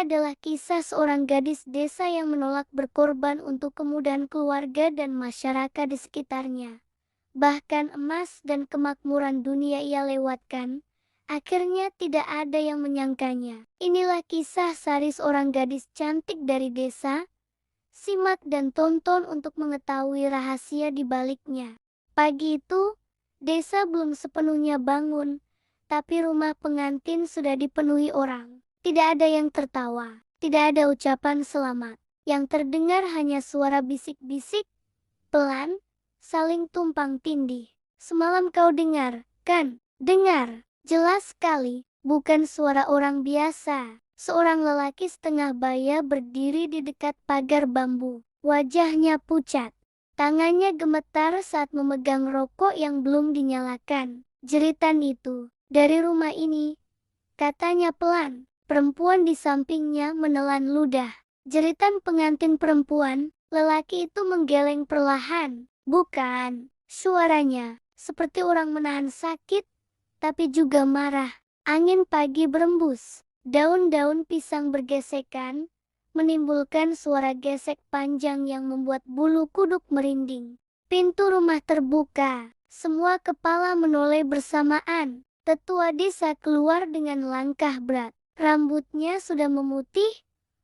adalah kisah seorang gadis desa yang menolak berkorban untuk kemudahan keluarga dan masyarakat di sekitarnya. Bahkan emas dan kemakmuran dunia ia lewatkan. Akhirnya tidak ada yang menyangkanya. Inilah kisah Sari, seorang gadis cantik dari desa. Simak dan tonton untuk mengetahui rahasia di baliknya. Pagi itu, desa belum sepenuhnya bangun, tapi rumah pengantin sudah dipenuhi orang. Tidak ada yang tertawa, tidak ada ucapan selamat. Yang terdengar hanya suara bisik-bisik, pelan, saling tumpang tindih. Semalam kau dengar, kan? Dengar, jelas sekali, bukan suara orang biasa. Seorang lelaki setengah baya berdiri di dekat pagar bambu. Wajahnya pucat. Tangannya gemetar saat memegang rokok yang belum dinyalakan. Jeritan itu, dari rumah ini, katanya pelan. Perempuan di sampingnya menelan ludah. Jeritan pengantin perempuan, lelaki itu menggeleng perlahan. Bukan, suaranya seperti orang menahan sakit, tapi juga marah. Angin pagi berembus, daun-daun pisang bergesekan, menimbulkan suara gesek panjang yang membuat bulu kuduk merinding. Pintu rumah terbuka, semua kepala menoleh bersamaan. Tetua desa keluar dengan langkah berat. Rambutnya sudah memutih,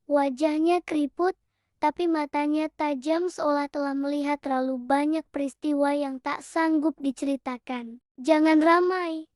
wajahnya keriput, tapi matanya tajam seolah telah melihat terlalu banyak peristiwa yang tak sanggup diceritakan. Jangan ramai,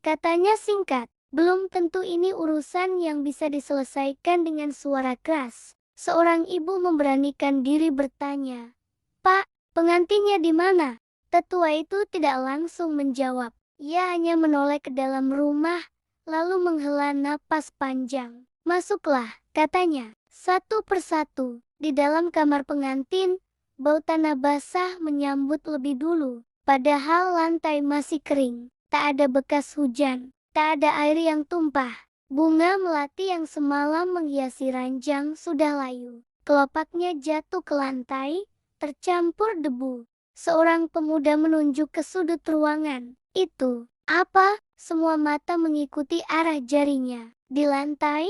katanya singkat. Belum tentu ini urusan yang bisa diselesaikan dengan suara keras. Seorang ibu memberanikan diri bertanya, "Pak, pengantinnya di mana?" Tetua itu tidak langsung menjawab. Ia hanya menoleh ke dalam rumah, lalu menghela napas panjang. "Masuklah," katanya. Satu persatu, di dalam kamar pengantin, bau tanah basah menyambut lebih dulu. Padahal lantai masih kering, tak ada bekas hujan. Tak ada air yang tumpah. Bunga melati yang semalam menghiasi ranjang sudah layu. Kelopaknya jatuh ke lantai, tercampur debu. Seorang pemuda menunjuk ke sudut ruangan. "Itu apa?" Semua mata mengikuti arah jarinya. Di lantai,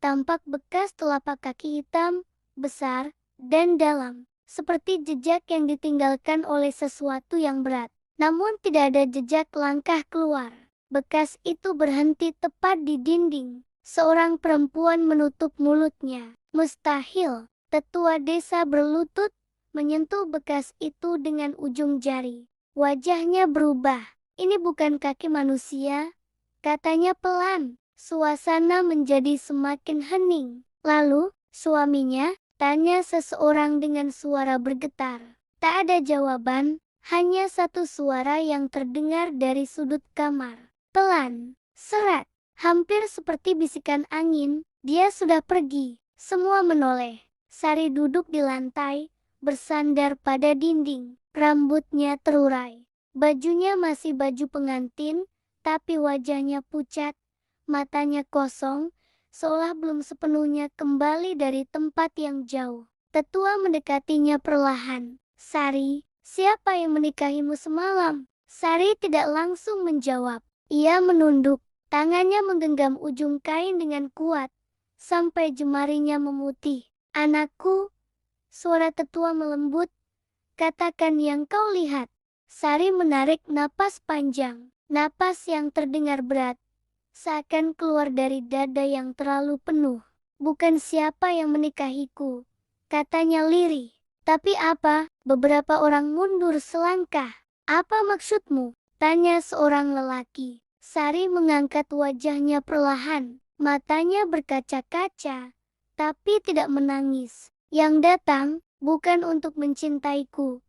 tampak bekas telapak kaki hitam, besar, dan dalam. Seperti jejak yang ditinggalkan oleh sesuatu yang berat. Namun tidak ada jejak langkah keluar. Bekas itu berhenti tepat di dinding. Seorang perempuan menutup mulutnya. "Mustahil." Tetua desa berlutut, menyentuh bekas itu dengan ujung jari. Wajahnya berubah. "Ini bukan kaki manusia," katanya pelan. Suasana menjadi semakin hening. "Lalu, suaminya?" tanya seseorang dengan suara bergetar. Tak ada jawaban, hanya satu suara yang terdengar dari sudut kamar. Pelan, serat, hampir seperti bisikan angin. "Dia sudah pergi." Semua menoleh. Sari duduk di lantai, bersandar pada dinding. Rambutnya terurai. Bajunya masih baju pengantin, tapi wajahnya pucat, matanya kosong, seolah belum sepenuhnya kembali dari tempat yang jauh. Tetua mendekatinya perlahan. "Sari, siapa yang menikahimu semalam?" Sari tidak langsung menjawab. Ia menunduk, tangannya menggenggam ujung kain dengan kuat, sampai jemarinya memutih. "Anakku," suara tetua melembut, "katakan yang kau lihat." Sari menarik napas panjang, napas yang terdengar berat, seakan keluar dari dada yang terlalu penuh. "Bukan siapa yang menikahiku," katanya lirih. "Tapi apa?" Beberapa orang mundur selangkah. "Apa maksudmu?" tanya seorang lelaki. Sari mengangkat wajahnya perlahan, matanya berkaca-kaca, tapi tidak menangis. "Yang datang, bukan untuk mencintaiku,"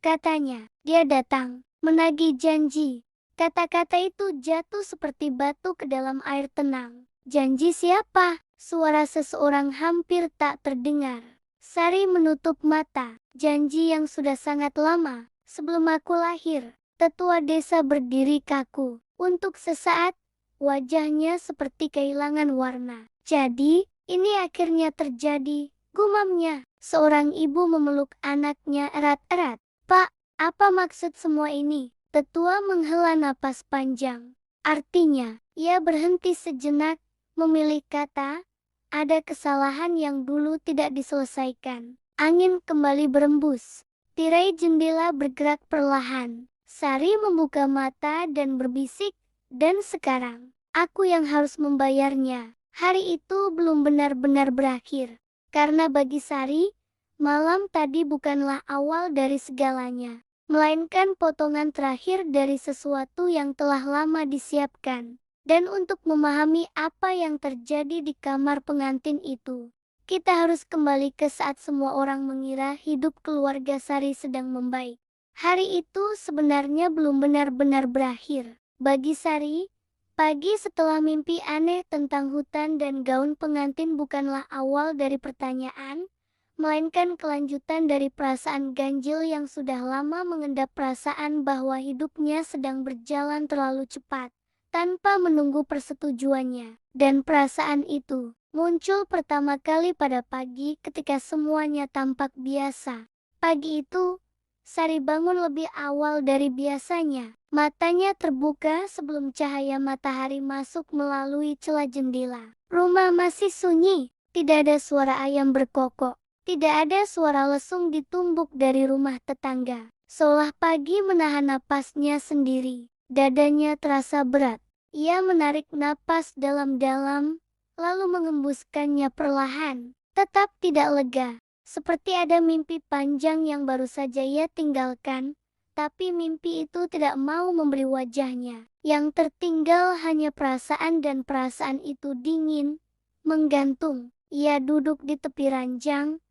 katanya. "Dia datang, menagih janji." Kata-kata itu jatuh seperti batu ke dalam air tenang. "Janji siapa?" Suara seseorang hampir tak terdengar. Sari menutup mata. "Janji yang sudah sangat lama, sebelum aku lahir." Tetua desa berdiri kaku. Untuk sesaat, wajahnya seperti kehilangan warna. "Jadi, ini akhirnya terjadi," gumamnya. Seorang ibu memeluk anaknya erat-erat. "Pak, apa maksud semua ini?" Tetua menghela napas panjang. Artinya, ia berhenti sejenak, memilih kata, ada kesalahan yang dulu tidak diselesaikan. Angin kembali berembus. Tirai jendela bergerak perlahan. Sari membuka mata dan berbisik, "Dan sekarang, aku yang harus membayarnya." Hari itu belum benar-benar berakhir. Karena bagi Sari, malam tadi bukanlah awal dari segalanya, melainkan potongan terakhir dari sesuatu yang telah lama disiapkan. Dan untuk memahami apa yang terjadi di kamar pengantin itu, kita harus kembali ke saat semua orang mengira hidup keluarga Sari sedang membaik. Hari itu sebenarnya belum benar-benar berakhir. Bagi Sari, pagi setelah mimpi aneh tentang hutan dan gaun pengantin bukanlah awal dari pertanyaan, melainkan kelanjutan dari perasaan ganjil yang sudah lama mengendap, perasaan bahwa hidupnya sedang berjalan terlalu cepat tanpa menunggu persetujuannya. Dan perasaan itu muncul pertama kali pada pagi ketika semuanya tampak biasa. Pagi itu, Sari bangun lebih awal dari biasanya. Matanya terbuka sebelum cahaya matahari masuk melalui celah jendela. Rumah masih sunyi, tidak ada suara ayam berkokok, tidak ada suara lesung ditumbuk dari rumah tetangga. Seolah pagi menahan napasnya sendiri. Dadanya terasa berat. Ia menarik napas dalam-dalam, lalu mengembuskannya perlahan. Tetap tidak lega, seperti ada mimpi panjang yang baru saja ia tinggalkan, tapi mimpi itu tidak mau memberi wajahnya. Yang tertinggal hanya perasaan, dan perasaan itu dingin, menggantung. Ia duduk di tepi ranjang,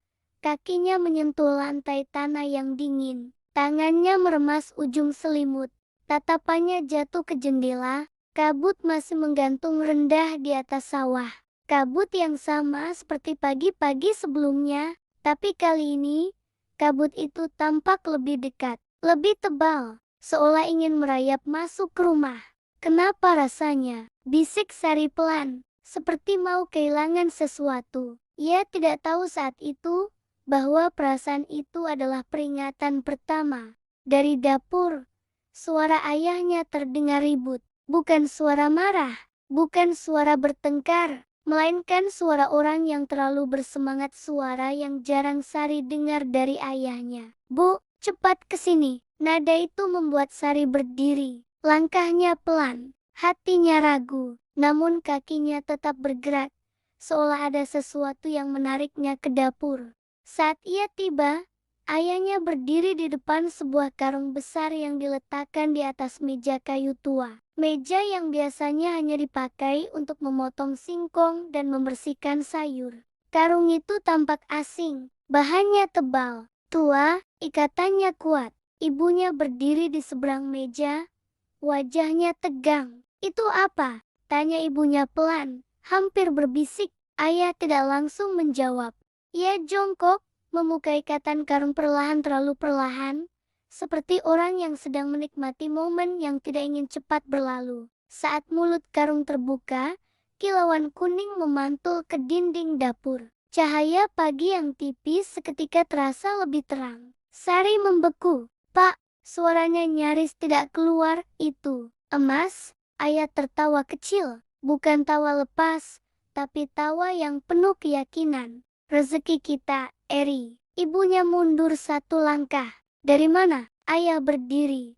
kakinya menyentuh lantai tanah yang dingin. Tangannya meremas ujung selimut. Tatapannya jatuh ke jendela, kabut masih menggantung rendah di atas sawah. Kabut yang sama seperti pagi-pagi sebelumnya, tapi kali ini, kabut itu tampak lebih dekat, lebih tebal, seolah ingin merayap masuk ke rumah. "Kenapa rasanya?" bisik Sari pelan, seperti mau kehilangan sesuatu. Ia tidak tahu saat itu, bahwa perasaan itu adalah peringatan pertama. Dari dapur, suara ayahnya terdengar ribut. Bukan suara marah, bukan suara bertengkar, melainkan suara orang yang terlalu bersemangat, suara yang jarang Sari dengar dari ayahnya. "Bu, cepat ke sini." Nada itu membuat Sari berdiri. Langkahnya pelan, hatinya ragu, namun kakinya tetap bergerak, seolah ada sesuatu yang menariknya ke dapur. Saat ia tiba, ayahnya berdiri di depan sebuah karung besar yang diletakkan di atas meja kayu tua. Meja yang biasanya hanya dipakai untuk memotong singkong dan membersihkan sayur. Karung itu tampak asing, bahannya tebal, tua, ikatannya kuat. Ibunya berdiri di seberang meja, wajahnya tegang. "Itu apa?" tanya ibunya pelan, hampir berbisik. Ayah tidak langsung menjawab. Ia jongkok, membuka ikatan karung perlahan, terlalu perlahan, seperti orang yang sedang menikmati momen yang tidak ingin cepat berlalu. Saat mulut karung terbuka, kilauan kuning memantul ke dinding dapur. Cahaya pagi yang tipis seketika terasa lebih terang. Sari membeku. "Pak," suaranya nyaris tidak keluar. "Itu emas?" Ayah tertawa kecil, bukan tawa lepas, tapi tawa yang penuh keyakinan. "Rezeki kita, Eri." Ibunya mundur satu langkah. "Dari mana?" Ayah berdiri,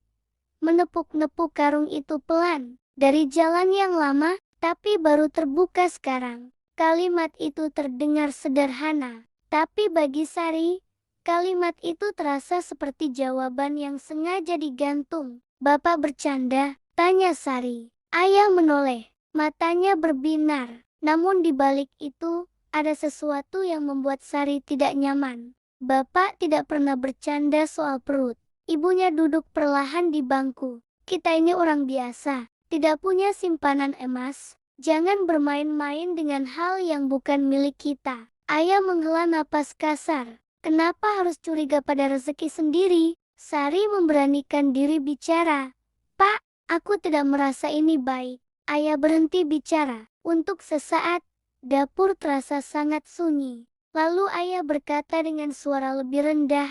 menepuk-nepuk karung itu pelan. "Dari jalan yang lama, tapi baru terbuka sekarang." Kalimat itu terdengar sederhana, tapi bagi Sari, kalimat itu terasa seperti jawaban yang sengaja digantung. "Bapak bercanda?" tanya Sari. Ayah menoleh, matanya berbinar. Namun di balik itu, ada sesuatu yang membuat Sari tidak nyaman. "Bapak tidak pernah bercanda soal perut." Ibunya duduk perlahan di bangku. "Kita ini orang biasa, tidak punya simpanan emas. Jangan bermain-main dengan hal yang bukan milik kita." Ayah menghela napas kasar. "Kenapa harus curiga pada rezeki sendiri?" Sari memberanikan diri bicara. "Pak, aku tidak merasa ini baik." Ayah berhenti bicara. Untuk sesaat, dapur terasa sangat sunyi. Lalu ayah berkata dengan suara lebih rendah,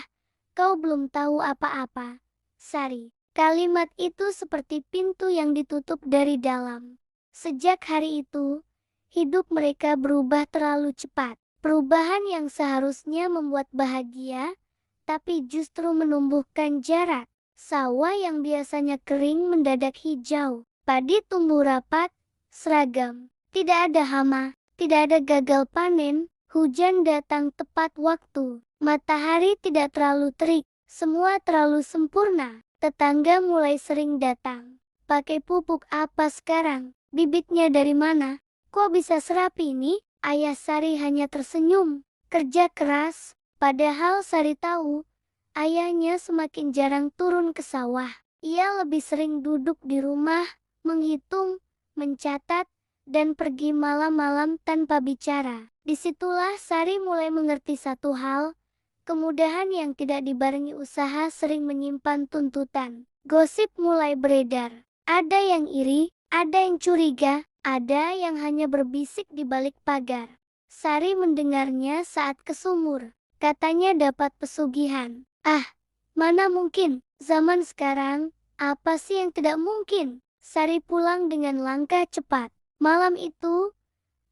"Kau belum tahu apa-apa, Sari." Kalimat itu seperti pintu yang ditutup dari dalam. Sejak hari itu, Hidup mereka berubah terlalu cepat. Perubahan yang seharusnya membuat bahagia, tapi justru menumbuhkan jarak. Sawah yang biasanya kering mendadak hijau. Padi tumbuh rapat, seragam. Tidak ada hama, tidak ada gagal panen. Hujan datang tepat waktu. Matahari tidak terlalu terik. Semua terlalu sempurna. Tetangga mulai sering datang. Pakai pupuk apa sekarang? Bibitnya dari mana? Kok bisa serapi ini? Ayah Sari hanya tersenyum. Kerja keras. Padahal Sari tahu, ayahnya semakin jarang turun ke sawah. Ia lebih sering duduk di rumah, menghitung, mencatat, dan pergi malam-malam tanpa bicara. Disitulah Sari mulai mengerti satu hal, kemudahan yang tidak dibarengi usaha sering menyimpan tuntutan. Gosip mulai beredar. Ada yang iri, ada yang curiga, ada yang hanya berbisik di balik pagar. Sari mendengarnya saat ke sumur. Katanya dapat pesugihan. Ah, mana mungkin? Zaman sekarang, apa sih yang tidak mungkin? Sari pulang dengan langkah cepat. Malam itu,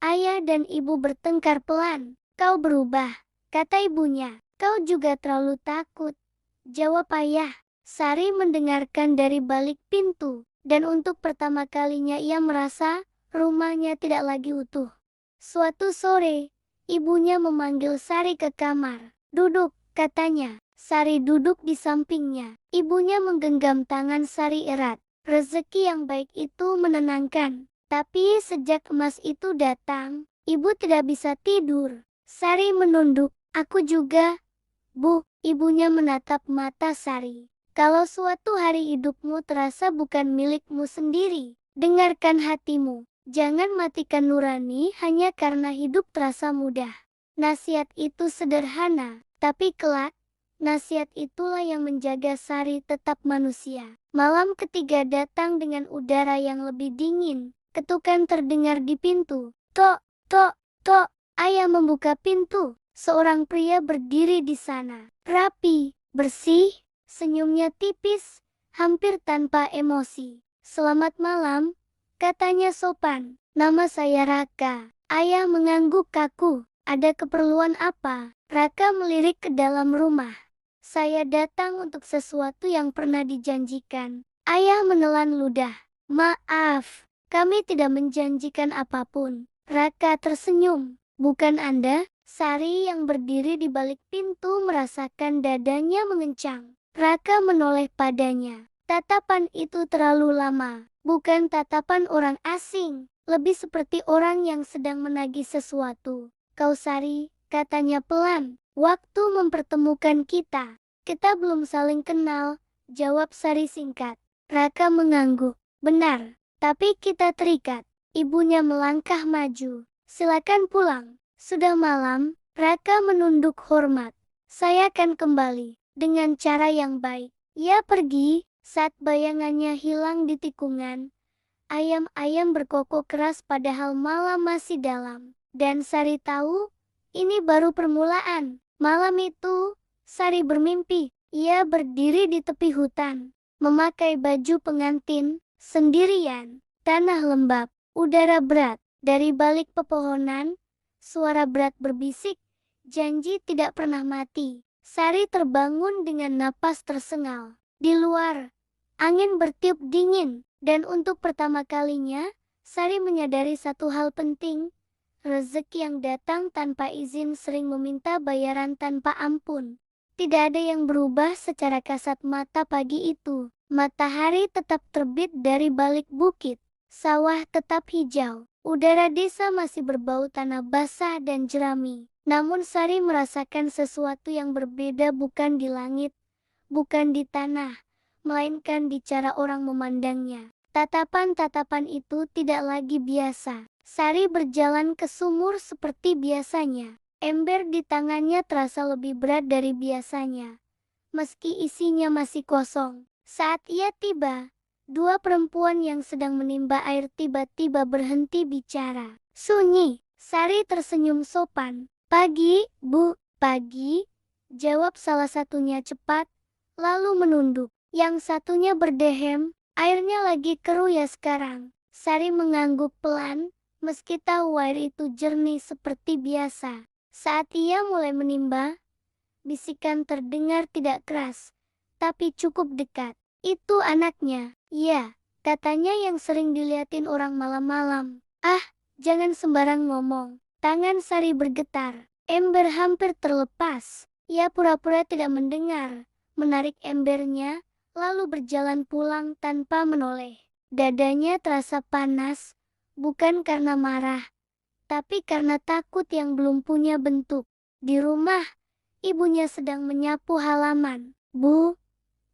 ayah dan ibu bertengkar pelan. Kau berubah, kata ibunya. Kau juga terlalu takut, jawab ayah. Sari mendengarkan dari balik pintu, dan untuk pertama kalinya ia merasa rumahnya tidak lagi utuh. Suatu sore, ibunya memanggil Sari ke kamar. Duduk, katanya. Sari duduk di sampingnya. Ibunya menggenggam tangan Sari erat. Rezeki yang baik itu menenangkan. Tapi sejak emas itu datang, ibu tidak bisa tidur. Sari menunduk. Aku juga, Bu. Ibunya menatap mata Sari. Kalau suatu hari hidupmu terasa bukan milikmu sendiri, dengarkan hatimu. Jangan matikan nurani hanya karena hidup terasa mudah. Nasihat itu sederhana, tapi kelak, nasihat itulah yang menjaga Sari tetap manusia. Malam ketiga datang dengan udara yang lebih dingin. Ketukan terdengar di pintu. Tok, tok, tok. Ayah membuka pintu. Seorang pria berdiri di sana. Rapi, bersih, senyumnya tipis, hampir tanpa emosi. Selamat malam, katanya sopan. Nama saya Raka. Ayah mengangguk kaku. Ada keperluan apa? Raka melirik ke dalam rumah. Saya datang untuk sesuatu yang pernah dijanjikan. Ayah menelan ludah. Maaf, kami tidak menjanjikan apapun. Raka tersenyum. Bukan Anda? Sari yang berdiri di balik pintu merasakan dadanya mengencang. Raka menoleh padanya. Tatapan itu terlalu lama. Bukan tatapan orang asing, lebih seperti orang yang sedang menagih sesuatu. Kau Sari, katanya pelan. Waktu mempertemukan kita. Kita belum saling kenal, jawab Sari singkat. Raka mengangguk. Benar, tapi kita terikat. Ibunya melangkah maju. Silakan pulang. Sudah malam, Raka menunduk hormat. Saya akan kembali, dengan cara yang baik. Ia pergi, saat bayangannya hilang di tikungan. Ayam-ayam berkokok keras padahal malam masih dalam. Dan Sari tahu, ini baru permulaan. Malam itu, Sari bermimpi. Ia berdiri di tepi hutan, memakai baju pengantin, sendirian. Tanah lembab, udara berat. Dari balik pepohonan, suara berat berbisik, janji tidak pernah mati. Sari terbangun dengan napas tersengal. Di luar, angin bertiup dingin, dan untuk pertama kalinya, Sari menyadari satu hal penting. Rezeki yang datang tanpa izin sering meminta bayaran tanpa ampun. Tidak ada yang berubah secara kasat mata pagi itu. Matahari tetap terbit dari balik bukit. Sawah tetap hijau. Udara desa masih berbau tanah basah dan jerami. Namun Sari merasakan sesuatu yang berbeda, bukan di langit, bukan di tanah, melainkan di cara orang memandangnya. Tatapan-tatapan itu tidak lagi biasa. Sari berjalan ke sumur seperti biasanya. Ember di tangannya terasa lebih berat dari biasanya, meski isinya masih kosong. Saat ia tiba, dua perempuan yang sedang menimba air tiba-tiba berhenti bicara. Sunyi. Sari tersenyum sopan. Pagi, Bu. Pagi, jawab salah satunya cepat, lalu menunduk. Yang satunya berdehem, airnya lagi keruh ya sekarang. Sari mengangguk pelan, meski tahu air itu jernih seperti biasa. Saat ia mulai menimba, bisikan terdengar tidak keras, tapi cukup dekat. Itu anaknya. Ya, katanya yang sering diliatin orang malam-malam. Ah, jangan sembarang ngomong. Tangan Sari bergetar. Ember hampir terlepas. Ia pura-pura tidak mendengar, menarik embernya, lalu berjalan pulang tanpa menoleh. Dadanya terasa panas, bukan karena marah, tapi karena takut yang belum punya bentuk. Di rumah, ibunya sedang menyapu halaman. "Bu,"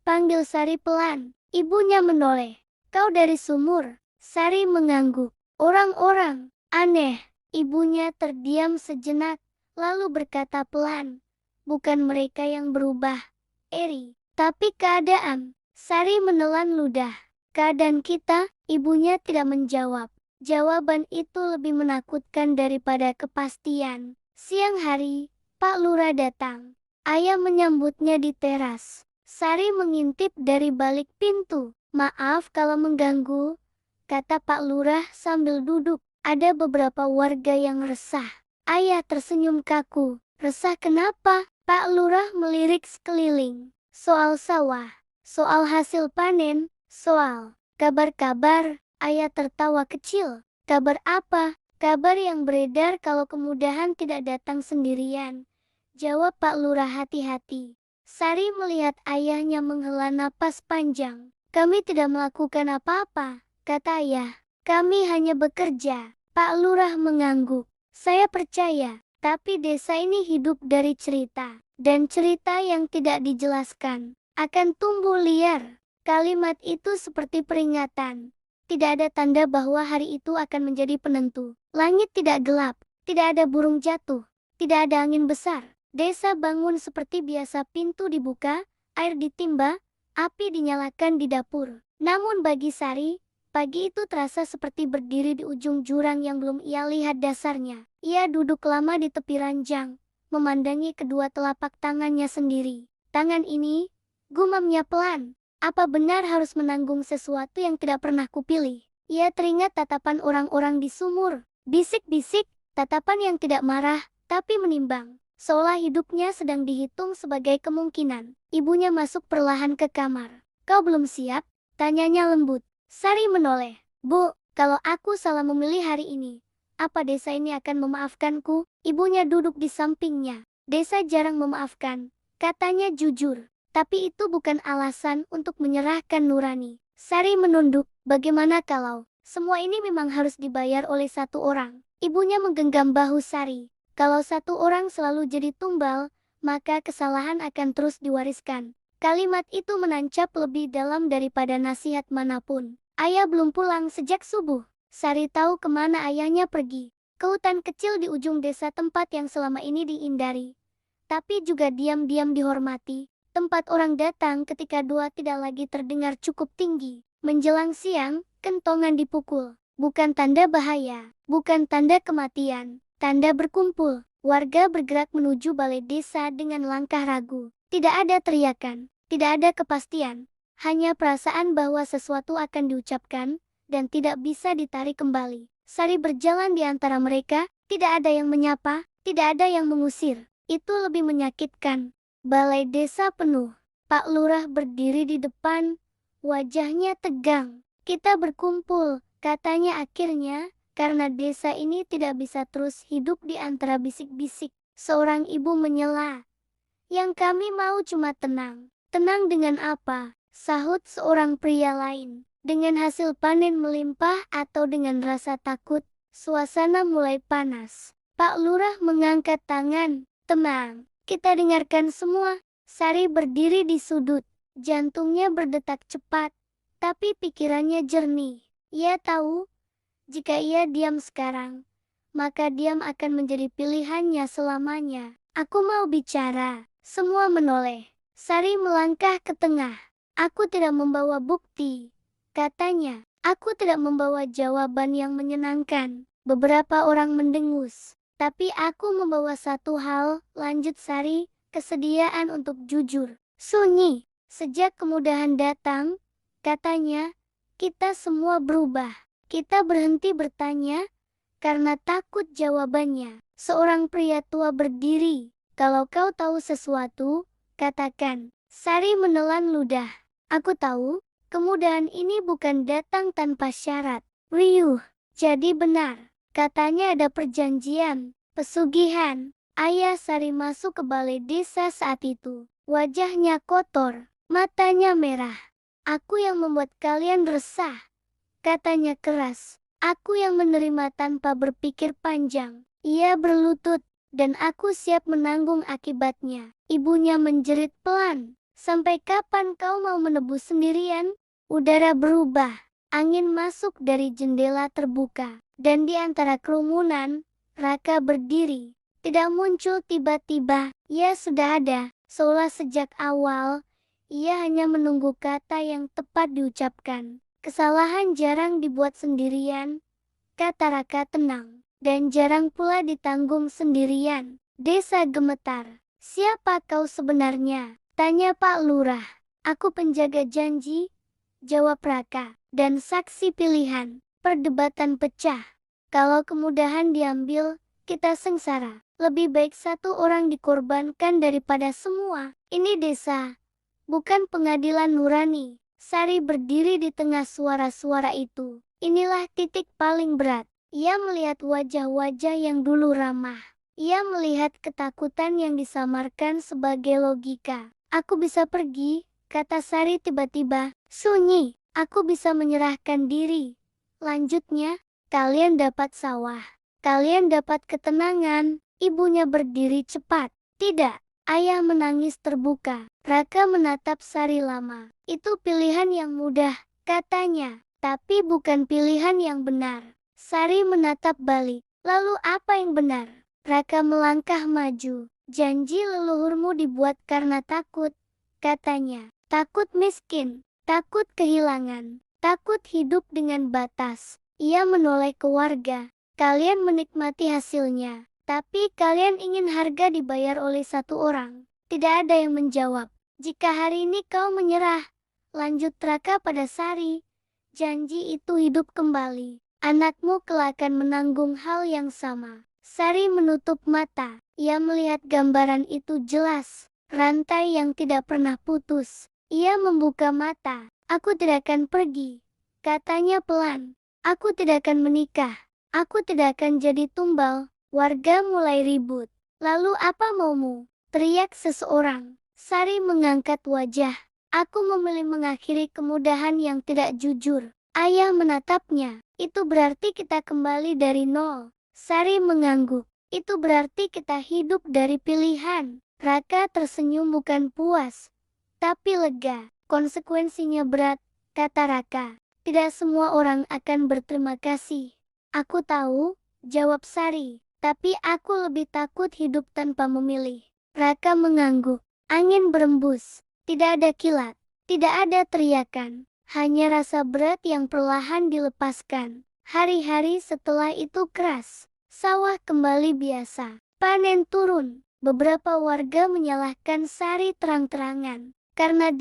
panggil Sari pelan. Ibunya menoleh. "Kau dari sumur?" Sari mengangguk. "Orang-orang, aneh." Ibunya terdiam sejenak, lalu berkata pelan, "Bukan mereka yang berubah, Eri, tapi keadaan." Sari menelan ludah. "Keadaan kita?" Ibunya tidak menjawab. Jawaban itu lebih menakutkan daripada kepastian. Siang hari, Pak Lurah datang. Ayah menyambutnya di teras. Sari mengintip dari balik pintu. "Maaf kalau mengganggu," kata Pak Lurah sambil duduk. "Ada beberapa warga yang resah." Ayah tersenyum kaku. "Resah kenapa?" Pak Lurah melirik sekeliling. "Soal sawah, soal hasil panen, soal kabar-kabar." Ayah tertawa kecil. "Kabar apa?" "Kabar yang beredar kalau kemudahan tidak datang sendirian," jawab Pak Lurah hati-hati. Sari melihat ayahnya menghela napas panjang. "Kami tidak melakukan apa-apa," kata ayah. "Kami hanya bekerja." Pak Lurah mengangguk. "Saya percaya, tapi desa ini hidup dari cerita. Dan cerita yang tidak dijelaskan akan tumbuh liar." Kalimat itu seperti peringatan. Tidak ada tanda bahwa hari itu akan menjadi penentu. Langit tidak gelap, tidak ada burung jatuh, tidak ada angin besar. Desa bangun seperti biasa, pintu dibuka, air ditimba, api dinyalakan di dapur. Namun bagi Sari, pagi itu terasa seperti berdiri di ujung jurang yang belum ia lihat dasarnya. Ia duduk lama di tepi ranjang, memandangi kedua telapak tangannya sendiri. "Tangan ini," gumamnya pelan. "Apa benar harus menanggung sesuatu yang tidak pernah kupilih?" Ia teringat tatapan orang-orang di sumur. Bisik-bisik, tatapan yang tidak marah, tapi menimbang. Seolah hidupnya sedang dihitung sebagai kemungkinan. Ibunya masuk perlahan ke kamar. "Kau belum siap?" tanyanya lembut. Sari menoleh. "Bu, kalau aku salah memilih hari ini, apa desa ini akan memaafkanku?" Ibunya duduk di sampingnya. "Desa jarang memaafkan," katanya jujur. "Tapi itu bukan alasan untuk menyerahkan nurani." Sari menunduk. "Bagaimana kalau semua ini memang harus dibayar oleh satu orang?" Ibunya menggenggam bahu Sari. "Kalau satu orang selalu jadi tumbal, maka kesalahan akan terus diwariskan." Kalimat itu menancap lebih dalam daripada nasihat manapun. Ayah belum pulang sejak subuh. Sari tahu kemana ayahnya pergi. Ke hutan kecil di ujung desa, tempat yang selama ini dihindari, tapi juga diam-diam dihormati. Tempat orang datang ketika doa tidak lagi terdengar cukup tinggi. Menjelang siang, kentongan dipukul. Bukan tanda bahaya, bukan tanda kematian, tanda berkumpul. Warga bergerak menuju balai desa dengan langkah ragu. Tidak ada teriakan, tidak ada kepastian. Hanya perasaan bahwa sesuatu akan diucapkan, dan tidak bisa ditarik kembali. Sari berjalan di antara mereka, tidak ada yang menyapa, tidak ada yang mengusir. Itu lebih menyakitkan. Balai desa penuh. Pak Lurah berdiri di depan, wajahnya tegang. "Kita berkumpul," katanya akhirnya, "karena desa ini tidak bisa terus hidup di antara bisik-bisik." Seorang ibu menyela. "Yang kami mau cuma tenang." "Tenang dengan apa?" sahut seorang pria lain. "Dengan hasil panen melimpah atau dengan rasa takut?" Suasana mulai panas. Pak Lurah mengangkat tangan. "Tenang. Kita dengarkan semua." Sari berdiri di sudut. Jantungnya berdetak cepat, tapi pikirannya jernih. Ia tahu, jika ia diam sekarang, maka diam akan menjadi pilihannya selamanya. "Aku mau bicara." Semua menoleh. Sari melangkah ke tengah. "Aku tidak membawa bukti," katanya. "Aku tidak membawa jawaban yang menyenangkan." Beberapa orang mendengus. "Tapi aku membawa satu hal," lanjut Sari, "kesediaan untuk jujur." Sunyi. "Sejak kemudahan datang," katanya, "kita semua berubah. Kita berhenti bertanya, karena takut jawabannya. Seorang pria tua berdiri. Kalau kau tahu sesuatu, katakan. Sari menelan ludah. Aku tahu, kemudahan ini bukan datang tanpa syarat. Riuh. Jadi benar. Katanya ada perjanjian, pesugihan. Ayah Sari masuk ke balai desa saat itu. Wajahnya kotor, matanya merah. Aku yang membuat kalian resah, katanya keras. Aku yang menerima tanpa berpikir panjang. Ia berlutut, dan aku siap menanggung akibatnya. Ibunya menjerit pelan. Sampai kapan kau mau menebus sendirian? Udara berubah. Angin masuk dari jendela terbuka. Dan di antara kerumunan, Raka berdiri. Tidak muncul tiba-tiba, ia sudah ada. Seolah sejak awal, ia hanya menunggu kata yang tepat diucapkan. Kesalahan jarang dibuat sendirian, kata Raka tenang. Dan jarang pula ditanggung sendirian. Desa gemetar. Siapa kau sebenarnya? Tanya Pak Lurah. Aku penjaga janji, jawab Raka. Dan saksi pilihan. Perdebatan pecah. Kalau kemudahan diambil, kita sengsara. Lebih baik satu orang dikorbankan daripada semua. Ini desa, bukan pengadilan nurani. Sari berdiri di tengah suara-suara itu. Inilah titik paling berat. Ia melihat wajah-wajah yang dulu ramah. Ia melihat ketakutan yang disamarkan sebagai logika. Aku bisa pergi, kata Sari tiba-tiba. Sunyi, aku bisa menyerahkan diri. Lanjutnya, kalian dapat sawah. Kalian dapat ketenangan. Ibunya berdiri cepat. Tidak, ayah menangis terbuka. Raka menatap Sari lama. Itu pilihan yang mudah, katanya. Tapi bukan pilihan yang benar. Sari menatap balik. Lalu apa yang benar? Raka melangkah maju. Janji leluhurmu dibuat karena takut, katanya. Takut miskin, takut kehilangan, takut hidup dengan batas. Ia menoleh ke warga. Kalian menikmati hasilnya, tapi kalian ingin harga dibayar oleh satu orang. Tidak ada yang menjawab. Jika hari ini kau menyerah, lanjut Raka pada Sari, janji itu hidup kembali. Anakmu kelak akan menanggung hal yang sama. Sari menutup mata. Ia melihat gambaran itu jelas. Rantai yang tidak pernah putus. Ia membuka mata. Aku tidak akan pergi, katanya pelan. Aku tidak akan menikah. Aku tidak akan jadi tumbal. Warga mulai ribut. Lalu apa maumu? Teriak seseorang. Sari mengangkat wajah. Aku memilih mengakhiri kemudahan yang tidak jujur. Ayah menatapnya. Itu berarti kita kembali dari nol. Sari mengangguk. Itu berarti kita hidup dari pilihan. Raka tersenyum bukan puas, tapi lega. Konsekuensinya berat, kata Raka. Tidak semua orang akan berterima kasih. Aku tahu, jawab Sari. Tapi aku lebih takut hidup tanpa memilih. Raka mengangguk. Angin berembus. Tidak ada kilat. Tidak ada teriakan. Hanya rasa berat yang perlahan dilepaskan. Hari-hari setelah itu keras. Sawah kembali biasa. Panen turun. Beberapa warga menyalahkan Sari terang-terangan. Karena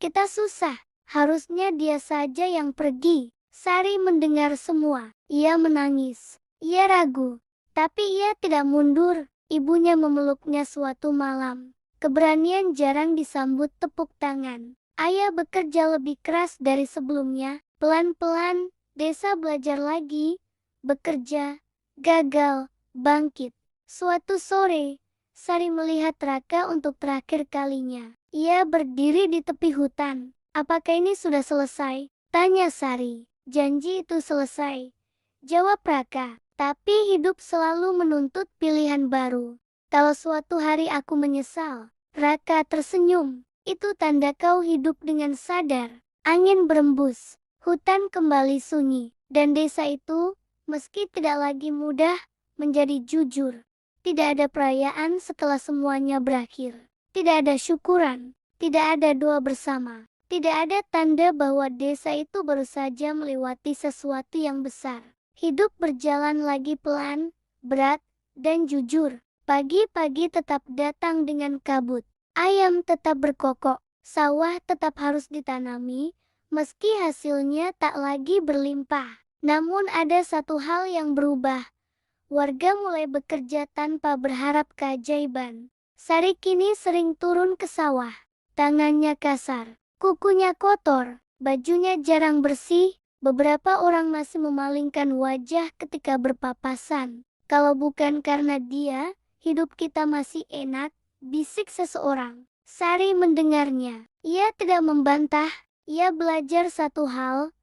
kita susah. Harusnya dia saja yang pergi. Sari mendengar semua. Ia menangis. Ia ragu. Tapi ia tidak mundur. Ibunya memeluknya suatu malam. Keberanian jarang disambut tepuk tangan. Ayah bekerja lebih keras dari sebelumnya. Pelan-pelan, desa belajar lagi. Bekerja, gagal, bangkit. Suatu sore, Sari melihat Raka untuk terakhir kalinya. Ia berdiri di tepi hutan. Apakah ini sudah selesai? Tanya Sari. Janji itu selesai, jawab Raka. Tapi hidup selalu menuntut pilihan baru. Kalau suatu hari aku menyesal, Raka tersenyum. Itu tanda kau hidup dengan sadar. Angin berembus, hutan kembali sunyi, dan desa itu, meski tidak lagi mudah, menjadi jujur. Tidak ada perayaan setelah semuanya berakhir. Tidak ada syukuran, tidak ada doa bersama. Tidak ada tanda bahwa desa itu baru saja melewati sesuatu yang besar. Hidup berjalan lagi pelan, berat, dan jujur. Pagi-pagi tetap datang dengan kabut. Ayam tetap berkokok, sawah tetap harus ditanami, meski hasilnya tak lagi berlimpah. Namun ada satu hal yang berubah. Warga mulai bekerja tanpa berharap keajaiban. Sari kini sering turun ke sawah. Tangannya kasar, kukunya kotor, bajunya jarang bersih. Beberapa orang masih memalingkan wajah ketika berpapasan. Kalau bukan karena dia, hidup kita masih enak, bisik seseorang. Sari mendengarnya. Ia tidak membantah. Ia belajar satu hal,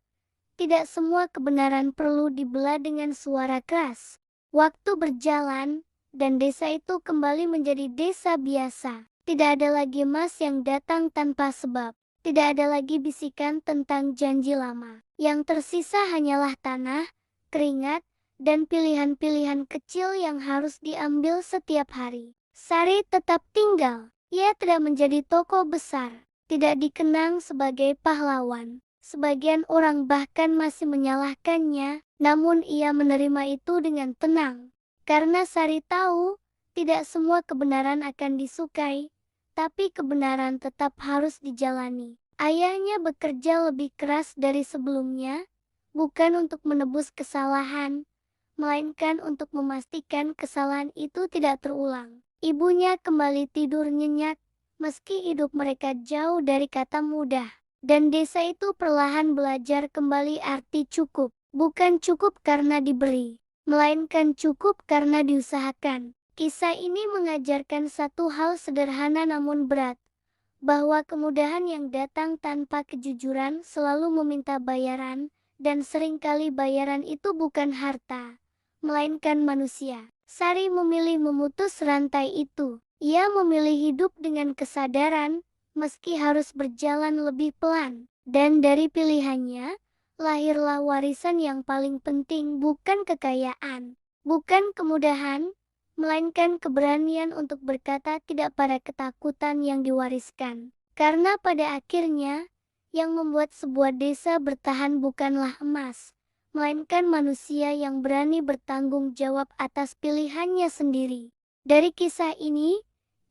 tidak semua kebenaran perlu dibelah dengan suara keras. Waktu berjalan, dan desa itu kembali menjadi desa biasa. Tidak ada lagi emas yang datang tanpa sebab. Tidak ada lagi bisikan tentang janji lama. Yang tersisa hanyalah tanah, keringat, dan pilihan-pilihan kecil yang harus diambil setiap hari. Sari tetap tinggal. Ia tidak menjadi tokoh besar. Tidak dikenang sebagai pahlawan. Sebagian orang bahkan masih menyalahkannya, namun ia menerima itu dengan tenang. Karena Sari tahu, tidak semua kebenaran akan disukai, tapi kebenaran tetap harus dijalani. Ayahnya bekerja lebih keras dari sebelumnya, bukan untuk menebus kesalahan, melainkan untuk memastikan kesalahan itu tidak terulang. Ibunya kembali tidur nyenyak, meski hidup mereka jauh dari kata mudah. Dan desa itu perlahan belajar kembali arti cukup. Bukan cukup karena diberi, melainkan cukup karena diusahakan. Kisah ini mengajarkan satu hal sederhana namun berat, bahwa kemudahan yang datang tanpa kejujuran selalu meminta bayaran, dan seringkali bayaran itu bukan harta, melainkan manusia. Sari memilih memutus rantai itu. Ia memilih hidup dengan kesadaran, meski harus berjalan lebih pelan. Dan dari pilihannya, lahirlah warisan yang paling penting, bukan kekayaan, bukan kemudahan, melainkan keberanian untuk berkata tidak pada ketakutan yang diwariskan. Karena pada akhirnya, yang membuat sebuah desa bertahan bukanlah emas, melainkan manusia yang berani bertanggung jawab atas pilihannya sendiri. Dari kisah ini,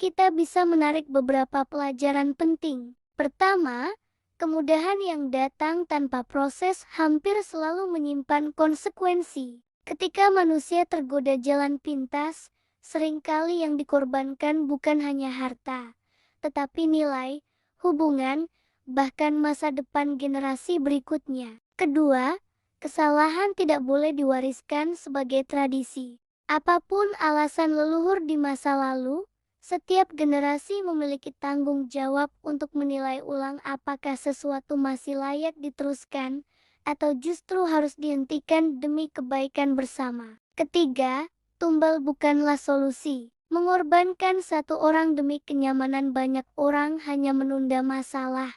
kita bisa menarik beberapa pelajaran penting. Pertama, kemudahan yang datang tanpa proses hampir selalu menyimpan konsekuensi. Ketika manusia tergoda jalan pintas, seringkali yang dikorbankan bukan hanya harta, tetapi nilai, hubungan, bahkan masa depan generasi berikutnya. Kedua, kesalahan tidak boleh diwariskan sebagai tradisi. Apapun alasan leluhur di masa lalu, setiap generasi memiliki tanggung jawab untuk menilai ulang apakah sesuatu masih layak diteruskan, atau justru harus dihentikan demi kebaikan bersama. Ketiga, tumbal bukanlah solusi. Mengorbankan satu orang demi kenyamanan banyak orang hanya menunda masalah,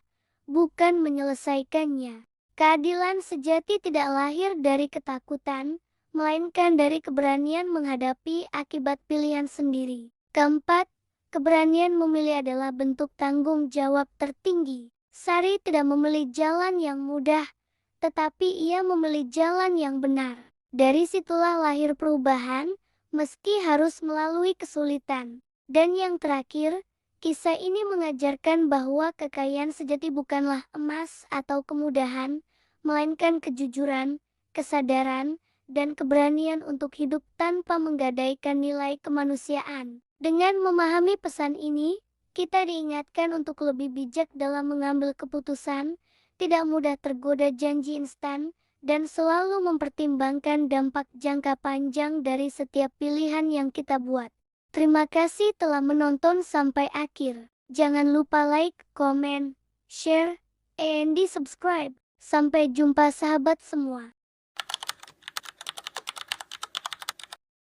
bukan menyelesaikannya. Keadilan sejati tidak lahir dari ketakutan, melainkan dari keberanian menghadapi akibat pilihan sendiri. Keempat, keberanian memilih adalah bentuk tanggung jawab tertinggi. Sari tidak memilih jalan yang mudah, tetapi ia memilih jalan yang benar. Dari situlah lahir perubahan, meski harus melalui kesulitan. Dan yang terakhir, kisah ini mengajarkan bahwa kekayaan sejati bukanlah emas atau kemudahan, melainkan kejujuran, kesadaran, dan keberanian untuk hidup tanpa menggadaikan nilai kemanusiaan. Dengan memahami pesan ini, kita diingatkan untuk lebih bijak dalam mengambil keputusan, tidak mudah tergoda janji instan, dan selalu mempertimbangkan dampak jangka panjang dari setiap pilihan yang kita buat. Terima kasih telah menonton sampai akhir. Jangan lupa like, komen, share, and subscribe. Sampai jumpa sahabat semua.